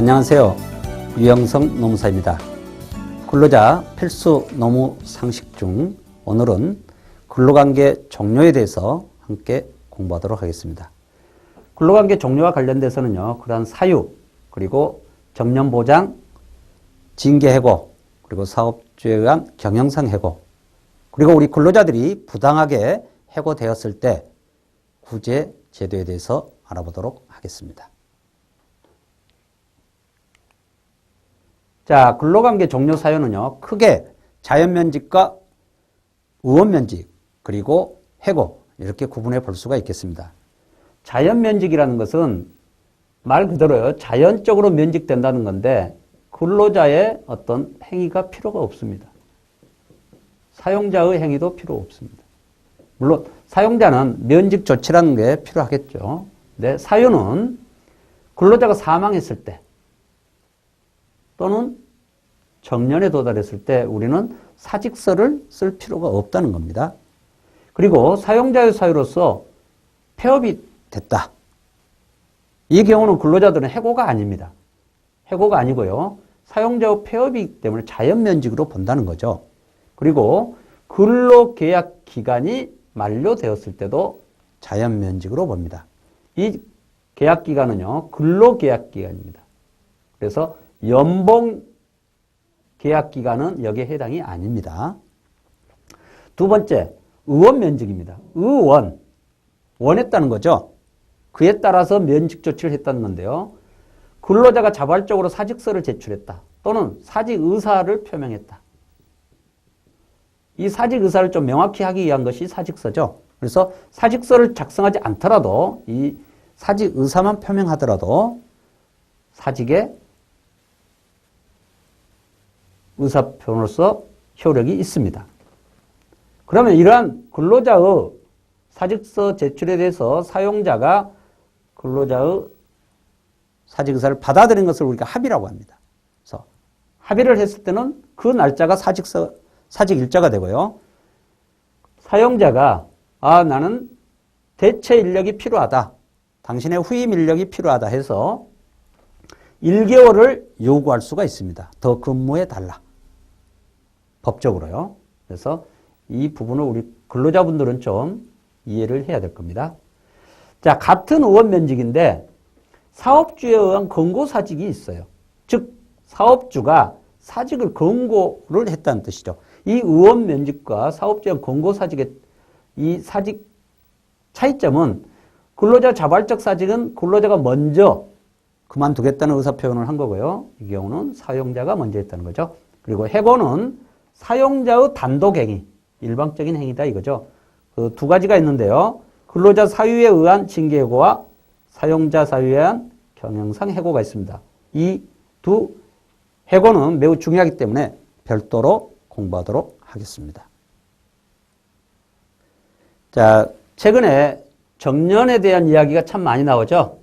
안녕하세요. 유영성 노무사입니다. 근로자 필수 노무 상식 중 오늘은 근로관계 종료에 대해서 함께 공부하도록 하겠습니다. 근로관계 종료와 관련돼서는요, 그러한 사유, 그리고 정년보장, 징계해고, 그리고 사업주에 의한 경영상 해고, 그리고 우리 근로자들이 부당하게 해고되었을 때 구제 제도에 대해서 알아보도록 하겠습니다. 자, 근로관계 종료 사유는요, 크게 자연면직과 의원면직, 그리고 해고, 이렇게 구분해 볼 수가 있겠습니다. 자연면직이라는 것은 말 그대로요, 자연적으로 면직된다는 건데, 근로자의 어떤 행위가 필요가 없습니다. 사용자의 행위도 필요 없습니다. 물론, 사용자는 면직 조치라는 게 필요하겠죠. 근데 사유는 근로자가 사망했을 때, 또는 정년에 도달했을 때 우리는 사직서를 쓸 필요가 없다는 겁니다. 그리고 사용자의 사유로서 폐업이 됐다. 이 경우는 근로자들은 해고가 아닙니다. 해고가 아니고요. 사용자의 폐업이기 때문에 자연면직으로 본다는 거죠. 그리고 근로계약 기간이 만료되었을 때도 자연면직으로 봅니다. 이 계약기간은요, 근로계약기간입니다. 그래서 연봉 계약기간은 여기에 해당이 아닙니다. 두 번째, 의원면직입니다. 원했다는 거죠. 그에 따라서 면직 조치를 했다는 건데요. 근로자가 자발적으로 사직서를 제출했다. 또는 사직 의사를 표명했다. 이 사직 의사를 좀 명확히 하기 위한 것이 사직서죠. 그래서 사직서를 작성하지 않더라도 이 사직 의사만 표명하더라도 사직에 의사표현으로서 효력이 있습니다. 그러면 이러한 근로자의 사직서 제출에 대해서 사용자가 근로자의 사직의사를 받아들인 것을 우리가 합의라고 합니다. 그래서 합의를 했을 때는 그 날짜가 사직일자가 되고요. 사용자가 나는 대체 인력이 필요하다. 당신의 후임 인력이 필요하다 해서 1개월을 요구할 수가 있습니다. 더 근무해 달라. 법적으로요. 그래서 이 부분을 우리 근로자분들은 좀 이해를 해야 될 겁니다. 자, 같은 의원면직인데 사업주에 의한 권고사직이 있어요. 즉, 사업주가 사직을 권고를 했다는 뜻이죠. 이 의원면직과 사업주에 의한 권고사직의 이 사직 차이점은 근로자 자발적 사직은 근로자가 먼저 그만두겠다는 의사표현을 한 거고요. 이 경우는 사용자가 먼저 했다는 거죠. 그리고 해고는 사용자의 단독행위, 일방적인 행위다 이거죠. 그 두 가지가 있는데요. 근로자 사유에 의한 징계해고와 사용자 사유에 의한 경영상 해고가 있습니다. 이 두 해고는 매우 중요하기 때문에 별도로 공부하도록 하겠습니다. 자, 최근에 정년에 대한 이야기가 참 많이 나오죠.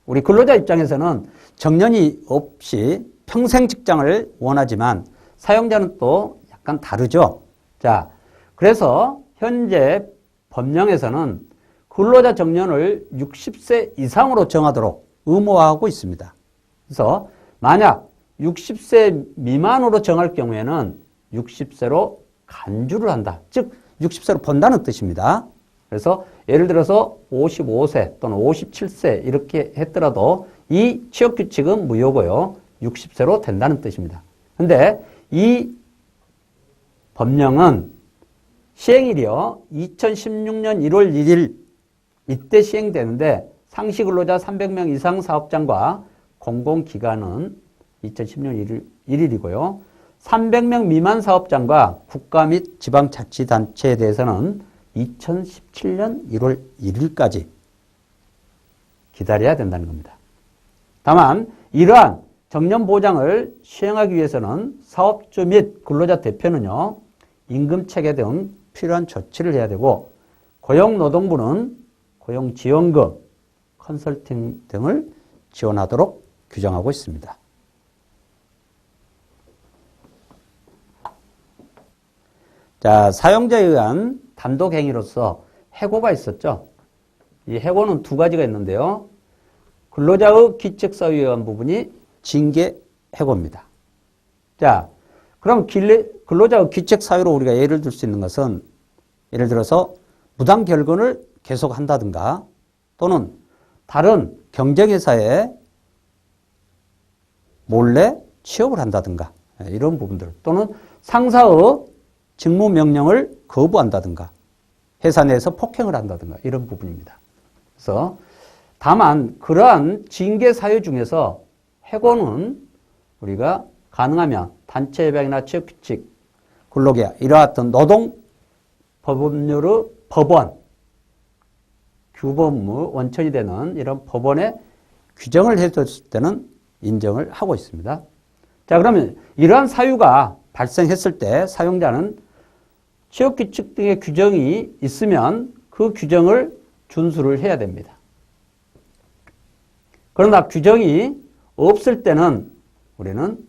우리 근로자 입장에서는 정년이 없이 평생 직장을 원하지만 사용자는 또 약간 다르죠. 자, 그래서 현재 법령에서는 근로자 정년을 60세 이상으로 정하도록 의무화하고 있습니다. 그래서 만약 60세 미만으로 정할 경우에는 60세로 간주를 한다. 즉 60세로 본다는 뜻입니다. 그래서 예를 들어서 55세 또는 57세 이렇게 했더라도 이 취업규칙은 무효고요. 60세로 된다는 뜻입니다. 그런데 이 법령은 시행일이요. 2016년 1월 1일 이때 시행되는데 상시근로자 300명 이상 사업장과 공공기관은 2016년 1일이고요. 300명 미만 사업장과 국가 및 지방자치단체에 대해서는 2017년 1월 1일까지 기다려야 된다는 겁니다. 다만 이러한 정년 보장을 시행하기 위해서는 사업주 및 근로자 대표는요, 임금체계 등 필요한 조치를 해야 되고 고용노동부는 고용지원금, 컨설팅 등을 지원하도록 규정하고 있습니다. 자, 사용자에 의한 단독행위로서 해고가 있었죠. 이 해고는 두 가지가 있는데요. 근로자의 기책 사유에 의한 부분이 징계 해고입니다. 자, 그럼 근로자의 기책 사유로 우리가 예를 들 수 있는 것은 예를 들어서 부당 결근을 계속한다든가 또는 다른 경쟁회사에 몰래 취업을 한다든가 이런 부분들 또는 상사의 직무명령을 거부한다든가 회사 내에서 폭행을 한다든가 이런 부분입니다. 그래서 다만 그러한 징계 사유 중에서 해고는 우리가 가능하면 단체 협약이나 취업규칙, 근로계약 이러한 노동 법률의 법원, 규범의 원천이 되는 이런 법원에 규정을 해줬을 때는 인정을 하고 있습니다. 자, 그러면 이러한 사유가 발생했을 때 사용자는 취업규칙 등의 규정이 있으면 그 규정을 준수를 해야 됩니다. 그러나 규정이 없을 때는 우리는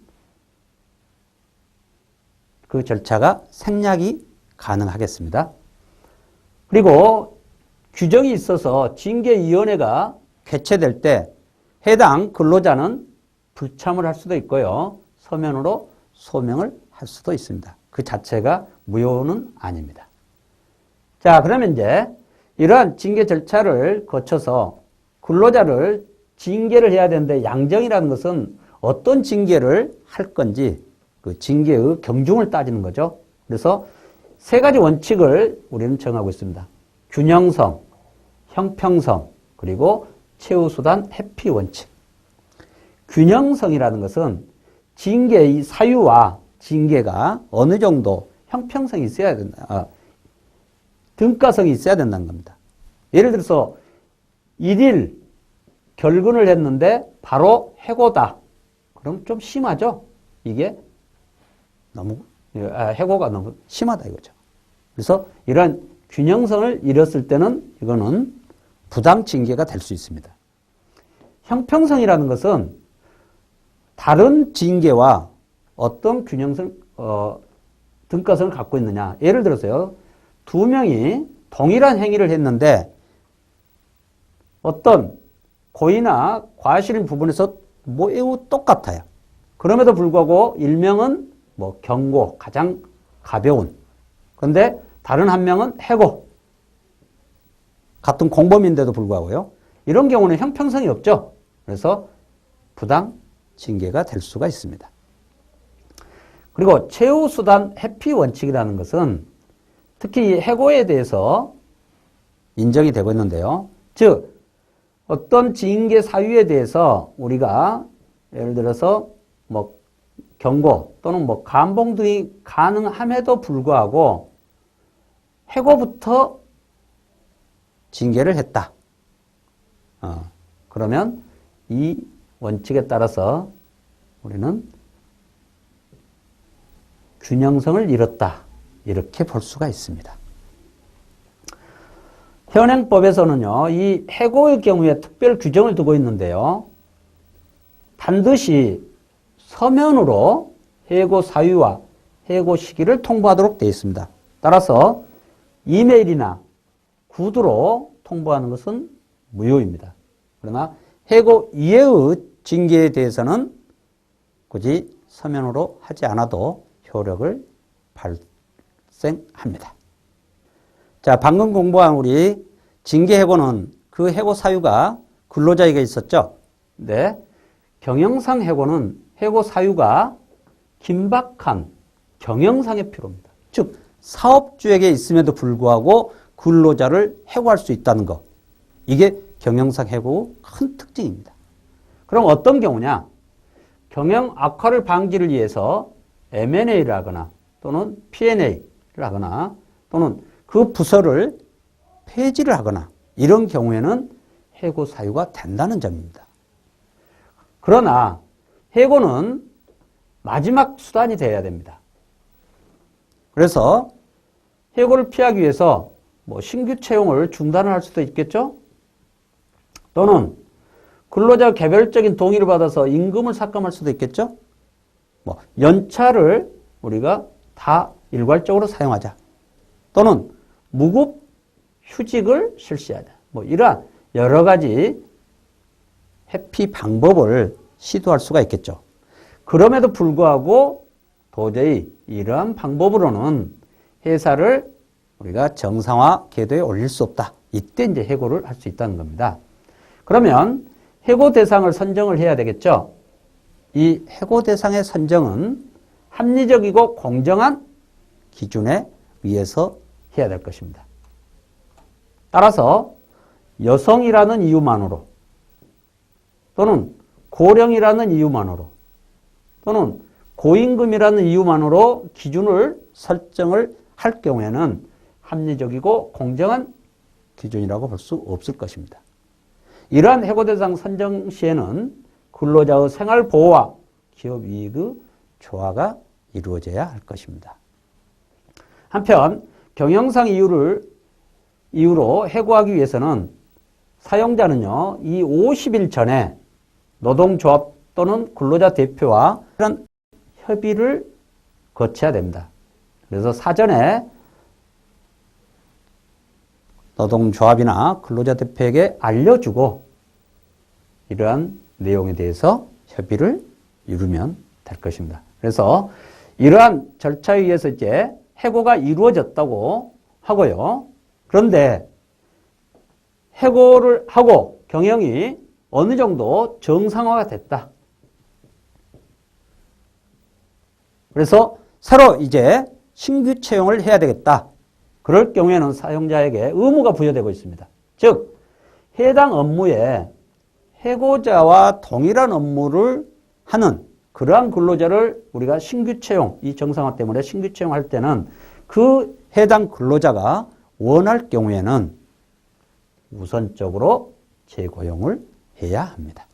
그 절차가 생략이 가능하겠습니다. 그리고 규정이 있어서 징계위원회가 개최될 때 해당 근로자는 불참을 할 수도 있고요. 서면으로 소명을 할 수도 있습니다. 그 자체가 무효는 아닙니다. 자, 그러면 이제 이러한 징계 절차를 거쳐서 근로자를 징계를 해야 되는데 양정이라는 것은 어떤 징계를 할 건지 그 징계의 경중을 따지는 거죠. 그래서 세 가지 원칙을 우리는 정하고 있습니다. 균형성, 형평성, 그리고 최우수단 회피 원칙. 균형성이라는 것은 징계의 사유와 징계가 어느 정도 형평성이 있어야 된다. 등가성이 있어야 된다는 겁니다. 예를 들어서 1일 결근을 했는데 바로 해고다. 그럼 좀 심하죠? 이게 너무 해고가 너무 심하다 이거죠. 그래서 이러한 균형성을 잃었을 때는 이거는 부당 징계가 될 수 있습니다. 형평성이라는 것은 다른 징계와 어떤 균형성, 등가성을 갖고 있느냐. 예를 들어서요, 두 명이 동일한 행위를 했는데 어떤 고의나 과실인 부분에서 매우 똑같아요. 그럼에도 불구하고 일명은 뭐 경고, 가장 가벼운. 그런데 다른 한 명은 해고. 같은 공범인데도 불구하고요. 이런 경우는 형평성이 없죠. 그래서 부당 징계가 될 수가 있습니다. 그리고 최우수단 회피 원칙이라는 것은 특히 해고에 대해서 인정이 되고 있는데요. 즉 어떤 징계 사유에 대해서 우리가 예를 들어서 뭐 경고 또는 뭐 감봉 등이 가능함에도 불구하고 해고부터 징계를 했다. 그러면 이 원칙에 따라서 우리는 균형성을 잃었다. 이렇게 볼 수가 있습니다. 현행법에서는요, 이 해고의 경우에 특별 규정을 두고 있는데요. 반드시 서면으로 해고 사유와 해고 시기를 통보하도록 되어 있습니다. 따라서 이메일이나 구두로 통보하는 것은 무효입니다. 그러나 해고 이외의 징계에 대해서는 굳이 서면으로 하지 않아도 효력을 발생합니다. 자, 방금 공부한 우리 징계 해고는 그 해고 사유가 근로자에게 있었죠. 네. 경영상 해고는 해고 사유가 긴박한 경영상의 필요입니다. 즉 사업주에게 있음에도 불구하고 근로자를 해고할 수 있다는 것. 이게 경영상 해고의 큰 특징입니다. 그럼 어떤 경우냐? 경영 악화를 방지를 위해서 M&A를 하거나 또는 P&A를 하거나 또는 그 부서를 폐지를 하거나 이런 경우에는 해고 사유가 된다는 점입니다. 그러나 해고는 마지막 수단이 되어야 됩니다. 그래서 해고를 피하기 위해서 뭐 신규 채용을 중단을 할 수도 있겠죠? 또는 근로자 개별적인 동의를 받아서 임금을 삭감할 수도 있겠죠? 뭐 연차를 우리가 다 일괄적으로 사용하자. 또는 무급 휴직을 실시하자. 뭐 이러한 여러 가지 회피 방법을 시도할 수가 있겠죠. 그럼에도 불구하고 도저히 이러한 방법으로는 회사를 우리가 정상화 궤도에 올릴 수 없다. 이때 이제 해고를 할 수 있다는 겁니다. 그러면 해고 대상을 선정을 해야 되겠죠. 이 해고 대상의 선정은 합리적이고 공정한 기준에 의해서 해야 될 것입니다. 따라서 여성이라는 이유만으로 또는 고령이라는 이유만으로 또는 고임금이라는 이유만으로 기준을 설정을 할 경우에는 합리적이고 공정한 기준이라고 볼 수 없을 것입니다. 이러한 해고 대상 선정 시에는 근로자의 생활 보호와 기업 이익의 조화가 이루어져야 할 것입니다. 한편 경영상 이유로 해고하기 위해서는 사용자는요, 이 50일 전에 노동조합 또는 근로자 대표와 그런 협의를 거쳐야 됩니다. 그래서 사전에 노동조합이나 근로자 대표에게 알려주고 이러한 내용에 대해서 협의를 이루면 될 것입니다. 그래서 이러한 절차에 의해서 이제 해고가 이루어졌다고 하고요. 그런데 해고를 하고 경영이 어느 정도 정상화가 됐다. 그래서 새로 이제 신규 채용을 해야 되겠다. 그럴 경우에는 사용자에게 의무가 부여되고 있습니다. 즉, 해당 업무에 해고자와 동일한 업무를 하는 그러한 근로자를 우리가 신규 채용, 이 정상화 때문에 신규 채용할 때는 그 해당 근로자가 원할 경우에는 우선적으로 재고용을 해야 합니다.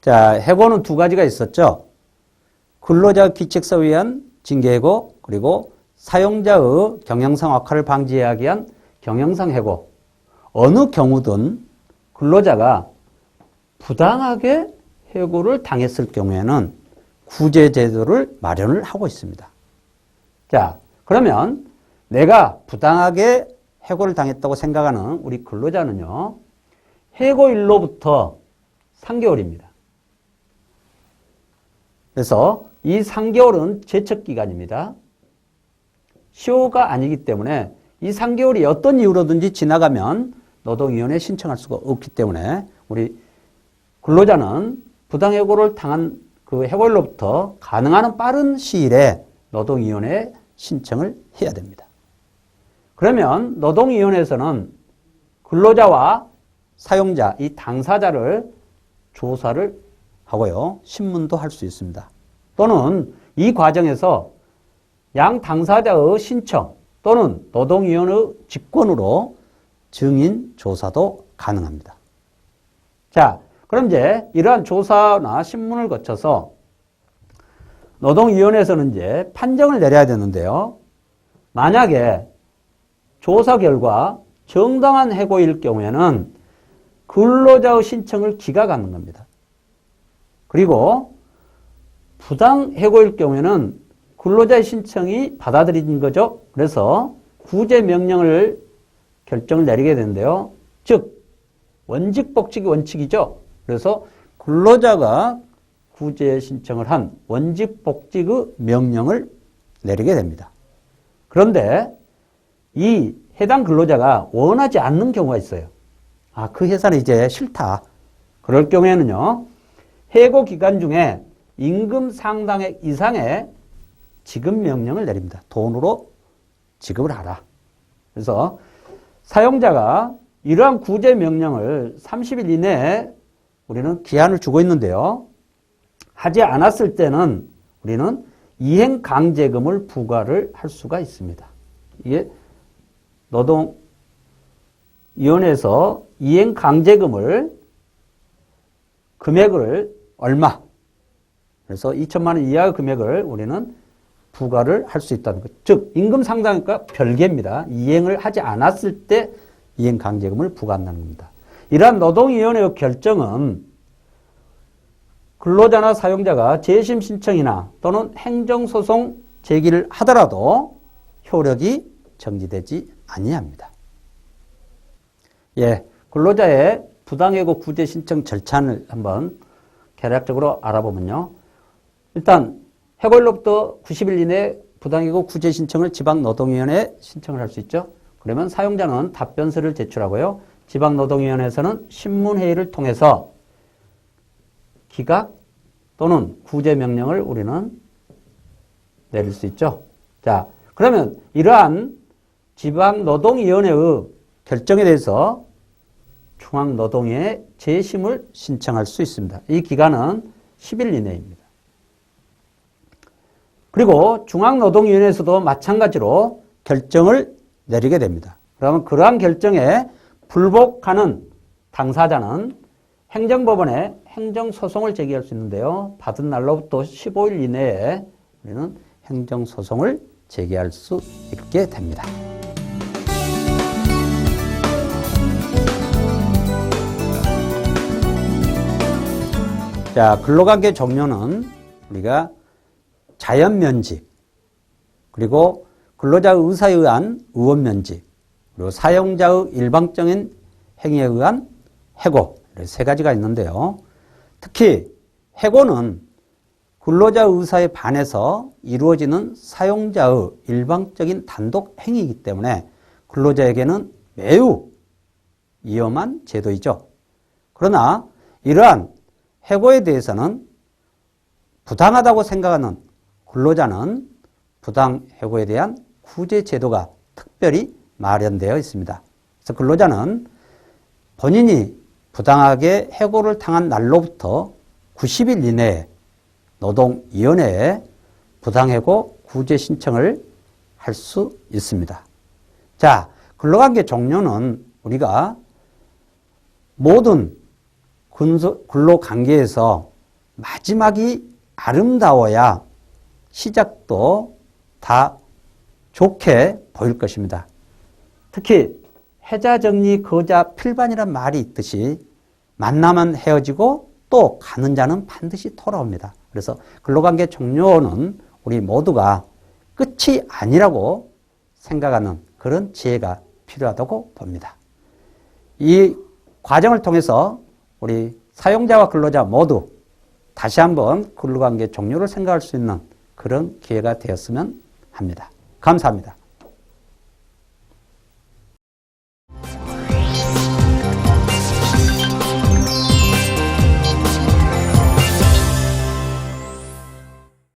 자, 해고는 두 가지가 있었죠. 근로자 규칙서에 의한 징계해고, 그리고 사용자의 경영상 악화를 방지하기 위한 경영상 해고. 어느 경우든 근로자가 부당하게 해고를 당했을 경우에는 구제 제도를 마련을 하고 있습니다. 자, 그러면 내가 부당하게 해고를 당했다고 생각하는 우리 근로자는요, 해고일로부터 3개월입니다. 그래서 이 3개월은 제척기간입니다. 시효가 아니기 때문에 이 3개월이 어떤 이유로든지 지나가면 노동위원회에 신청할 수가 없기 때문에 우리 근로자는 부당해고를 당한 그 해고일로부터 가능한 한 빠른 시일에 노동위원회에 신청을 해야 됩니다. 그러면 노동위원회에서는 근로자와 사용자, 이 당사자를 조사를 하고요. 신문도 할 수 있습니다. 또는 이 과정에서 양 당사자의 신청 또는 노동위원회의 직권으로 증인 조사도 가능합니다. 자, 그럼 이제 이러한 조사나 신문을 거쳐서 노동위원회에서는 이제 판정을 내려야 되는데요. 만약에 조사 결과 정당한 해고일 경우에는 근로자의 신청을 기각하는 겁니다. 그리고 부당 해고일 경우에는 근로자의 신청이 받아들인 거죠. 그래서 구제 명령을 결정을 내리게 되는데요. 즉 원직 복직이 원칙이죠. 그래서 근로자가 구제 신청을 한 원직 복직의 명령을 내리게 됩니다. 그런데 이 해당 근로자가 원하지 않는 경우가 있어요. 아, 그 회사는 이제 싫다. 그럴 경우에는요, 해고 기간 중에 임금 상당액 이상의 지급 명령을 내립니다. 돈으로 지급을 하라. 그래서 사용자가 이러한 구제 명령을 30일 이내에 우리는 기한을 주고 있는데요. 하지 않았을 때는 우리는 이행 강제금을 부과를 할 수가 있습니다. 이게 노동위원회에서 이행 강제금을 금액을 얼마, 그래서 2천만 원 이하의 금액을 우리는 부과를 할 수 있다는 것. 즉 임금 상당액과 별개입니다. 이행을 하지 않았을 때 이행 강제금을 부과한다는 겁니다. 이러한 노동위원회의 결정은 근로자나 사용자가 재심 신청이나 또는 행정소송 제기를 하더라도 효력이 정지되지 아니합니다. 예, 근로자의 부당해고 구제 신청 절차를 한번 개략적으로 알아보면요. 일단 해고일로부터 90일 이내에 부당해고 구제 신청을 지방노동위원회에 신청을 할 수 있죠. 그러면 사용자는 답변서를 제출하고요. 지방노동위원회에서는 신문회의를 통해서 기각 또는 구제 명령을 우리는 내릴 수 있죠. 자, 그러면 이러한 지방노동위원회의 결정에 대해서 중앙노동위에 재심을 신청할 수 있습니다. 이 기간은 10일 이내입니다. 그리고 중앙노동위원회에서도 마찬가지로 결정을 내리게 됩니다. 그러면 그러한 결정에 불복하는 당사자는 행정법원에 행정소송을 제기할 수 있는데요. 받은 날로부터 15일 이내에 우리는 행정소송을 제기할 수 있게 됩니다. 자, 근로관계 종료는 우리가 자연면직, 그리고 근로자의 의사에 의한 의원면직, 그리고 사용자의 일방적인 행위에 의한 해고, 이렇게 세 가지가 있는데요. 특히 해고는 근로자의 의사에 반해서 이루어지는 사용자의 일방적인 단독 행위이기 때문에 근로자에게는 매우 위험한 제도이죠. 그러나 이러한 해고에 대해서는 부당하다고 생각하는 근로자는 부당해고에 대한 구제 제도가 특별히 마련되어 있습니다. 그래서 근로자는 본인이 부당하게 해고를 당한 날로부터 90일 이내에 노동위원회에 부당해고 구제 신청을 할 수 있습니다. 자, 근로관계 종료는 우리가 모든 근로관계에서 마지막이 아름다워야 시작도 다 좋게 보일 것입니다. 특히 해자정리 거자 필반이란 말이 있듯이 만나면 헤어지고 또 가는 자는 반드시 돌아옵니다. 그래서 근로관계 종료는 우리 모두가 끝이 아니라고 생각하는 그런 지혜가 필요하다고 봅니다. 이 과정을 통해서 우리 사용자와 근로자 모두 다시 한번 근로관계 종료를 생각할 수 있는 그런 기회가 되었으면 합니다. 감사합니다.